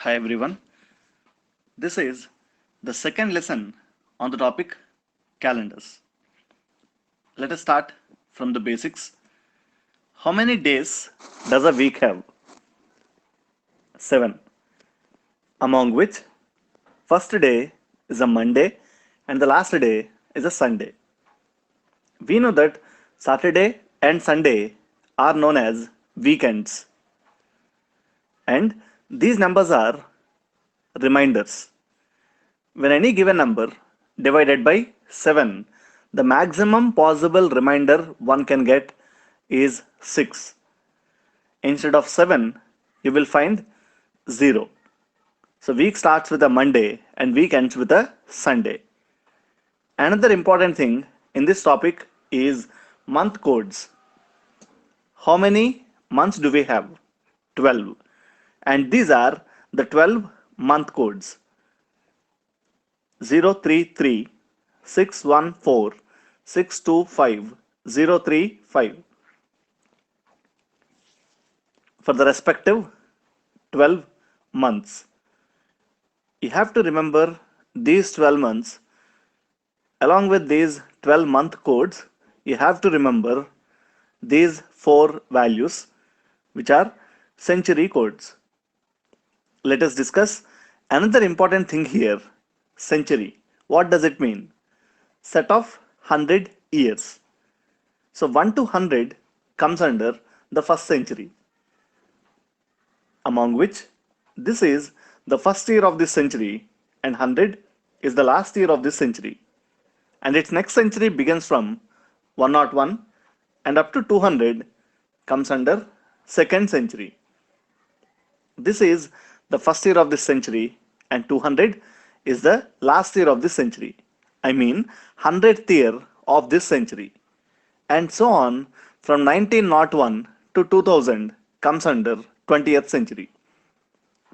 Hi everyone. This is the second lesson on the topic calendars. Let us start from the basics. How many days does a week have? 7. Among which first day is a Monday and the last day is a Sunday. We know that Saturday and Sunday are known as weekends, and these numbers are reminders. When any given number divided by 7, the maximum possible remainder one can get is 6. Instead of 7, you will find 0. So week starts with a Monday and week ends with a Sunday. Another important thing in this topic is month codes. How many months do we have? 12. And these are the 12 month codes. 033 614 625 035 for the respective 12 months. You have to remember these 12 months. Along with these 12 month codes, you have to remember these 4 values, which are century codes. Let us discuss another important thing here. Century. What does it mean? Set of 100 years. So 1 to 100 comes under the first century, among which this is the first year of this century and 100 is the last year of this century. And its next century begins from 101 and up to 200 comes under second century. This is the first year of this century and 200 is the last year of this century. I mean 100th year of this century. And so on from 1901 to 2000 comes under 20th century.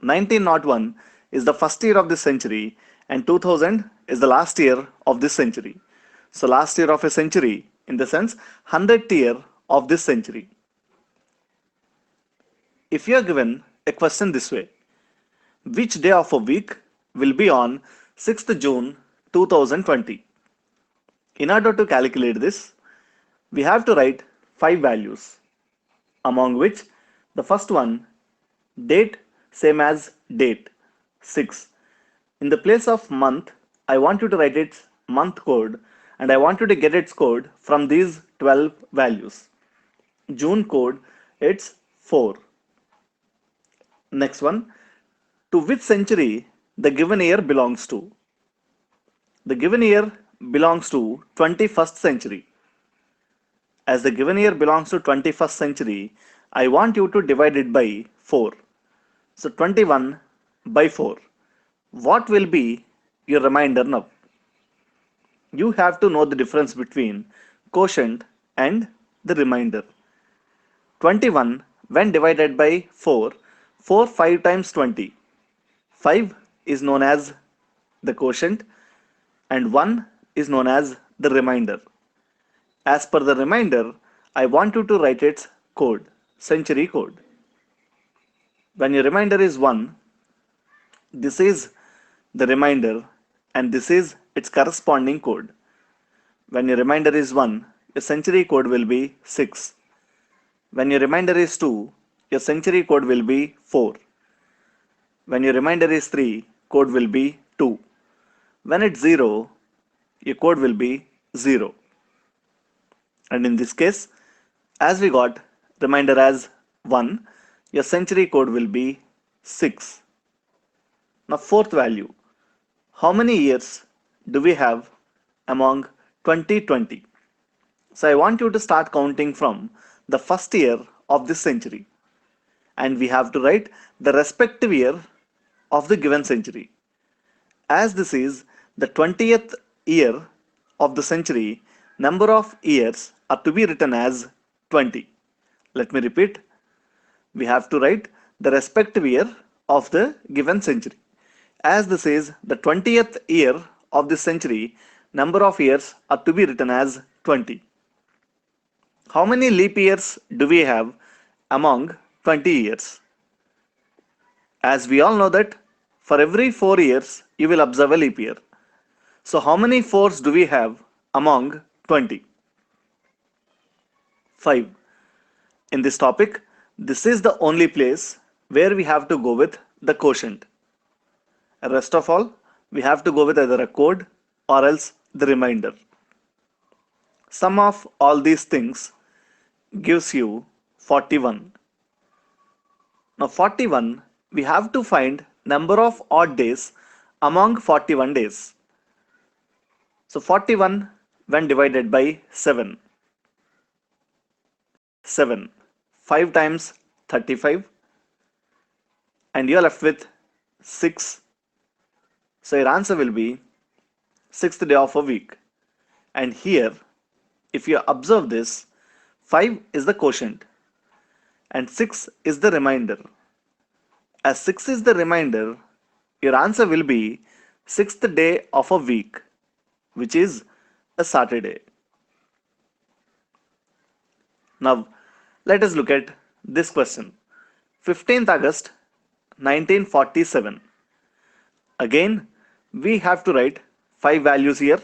1901 is the first year of this century and 2000 is the last year of this century. So last year of a century in the sense 100th year of this century. If you are given a question this way, which day of a week will be on 6th June 2020? In order to calculate this, we have to write 5 values, among which the first one, date, same as date, 6. In the place of month, I want you to write its month code and I want you to get its code from these 12 values. June code, it's 4. Next one, to which century the given year belongs to? The given year belongs to 21st century. As the given year belongs to 21st century, I want you to divide it by 4. So 21 by 4. What will be your remainder now? You have to know the difference between quotient and the remainder. 21 when divided by 4, 4 5 times 20. 5 is known as the quotient and 1 is known as the remainder. As per the remainder, I want you to write its code, century code. When your remainder is 1, this is the remainder and this is its corresponding code. When your remainder is 1, your century code will be 6. When your remainder is 2, your century code will be 4. When your remainder is 3, code will be 2. When it's 0, your code will be 0. And in this case, as we got remainder as 1, your century code will be 6. Now fourth value, how many years do we have among 2020? So I want you to start counting from the first year of this century. And we have to write the respective year of the given century. As this is the 20th year of the century, number of years are to be written as 20. Let me repeat. We have to write the respective year of the given century. As this is the 20th year of this century, number of years are to be written as 20. How many leap years do we have among 20 years? As we all know that For every 4 years, you will observe a leap year. So how many 4s do we have among 20? 5. In this topic, this is the only place where we have to go with the quotient. Rest of all, we have to go with either a code or else the remainder. Sum of all these things gives you 41. Now 41, we have to find number of odd days among 41 days. So 41 when divided by 7. 7. 5 times 35 and you are left with 6. So your answer will be 6th day of a week. And here, if you observe this, 5 is the quotient and 6 is the remainder. As 6 is the remainder, your answer will be 6th day of a week, which is a Saturday. Now, let us look at this question. 15th August 1947. Again, we have to write 5 values here,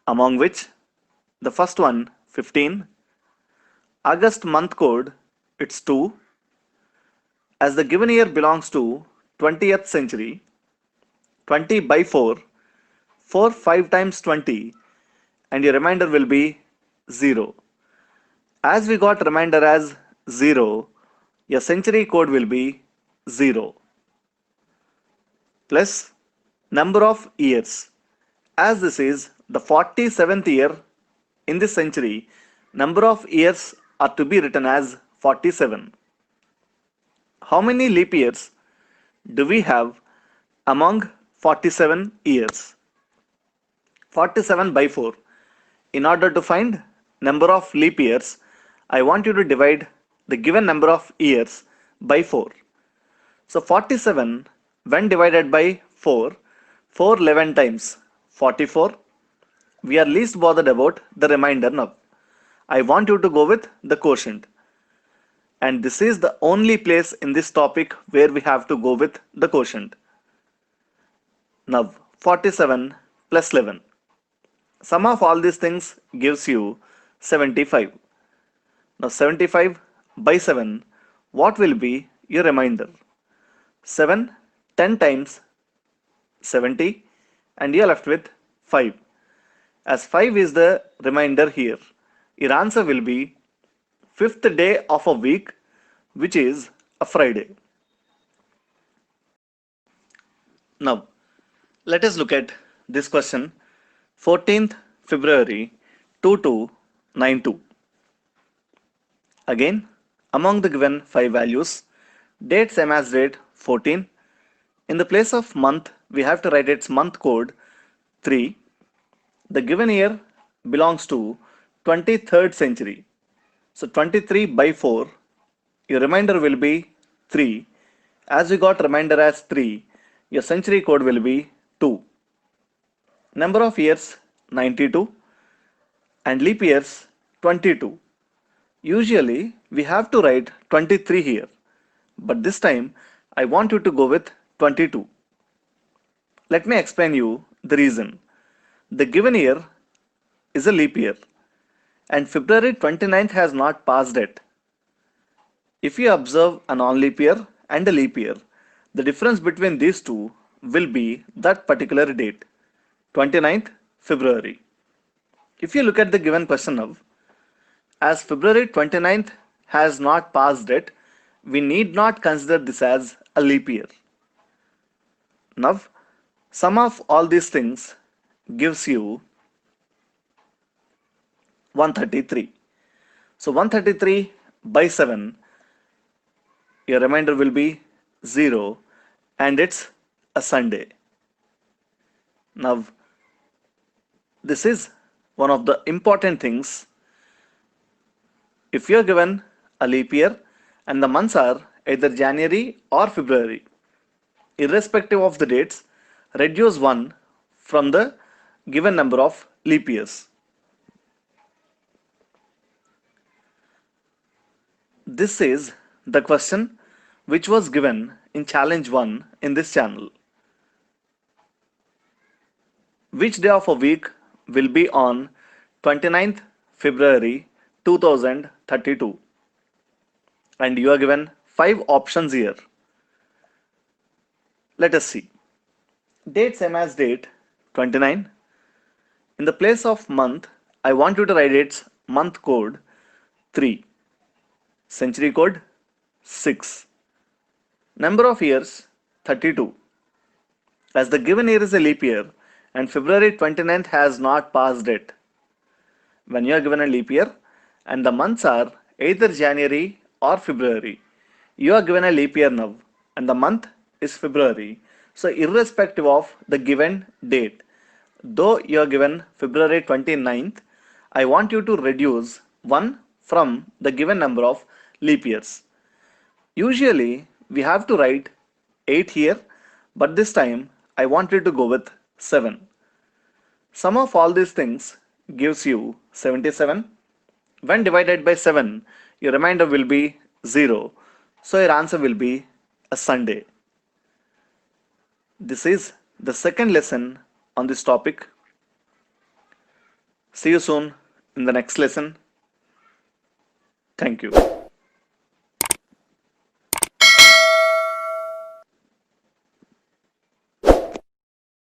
among which the first one 15. August month code, it's 2. As the given year belongs to 20th century, 20 by 4, 4 5 times 20 and your remainder will be 0. As we got remainder as 0, your century code will be 0 plus number of years. As this is the 47th year in this century, number of years are to be written as 47. How many leap years do we have among 47 years? 47 by 4. In order to find number of leap years, I want you to divide the given number of years by 4. So 47 when divided by 4, 4 11 times 44. We are least bothered about the remainder now. I want you to go with the quotient. And this is the only place in this topic where we have to go with the quotient. Now 47 plus 11. Sum of all these things gives you 75. Now 75 by 7, what will be your remainder? 7 10 times 70 and you are left with 5. As 5 is the remainder here, your answer will be 5th day of a week, which is a Friday. Now, let us look at this question. 14th February 2292. Again, among the given 5 values, date same as date 14. In the place of month, we have to write its month code 3. The given year belongs to 23rd century. So 23 by 4, your remainder will be 3. As we got remainder as 3, your century code will be 2. Number of years 92 and leap years 22. Usually we have to write 23 here, but this time I want you to go with 22. Let me explain you the reason. The given year is a leap year and February 29th has not passed yet. If you observe a non-leap year and a leap year, the difference between these two will be that particular date, 29th February. If you look at the given question now, as February 29th has not passed yet, we need not consider this as a leap year. Now, sum of all these things gives you 133. So 133 by 7, your remainder will be 0 and it's a Sunday. Now, this is one of the important things. If you are given a leap year and the months are either January or February, irrespective of the dates, reduce 1 from the given number of leap years. This is the question which was given in challenge 1 in this channel. Which day of a week will be on 29th February 2032? And you are given 5 options here. Let us see. Date same as date 29. In the place of month, I want you to write its month code 3. Century code 6. Number of years 32. As the given year is a leap year and February 29th has not passed yet. When you are given a leap year and the months are either January or February, you are given a leap year now and the month is February. So irrespective of the given date, though you are given February 29th, I want you to reduce 1 from the given number of leap years. Usually we have to write 8 here, but this time I want you to go with 7. Sum of all these things gives you 77. When divided by 7, your remainder will be 0. So your answer will be a Sunday. This is the second lesson on this topic. See you soon in the next lesson. Thank you.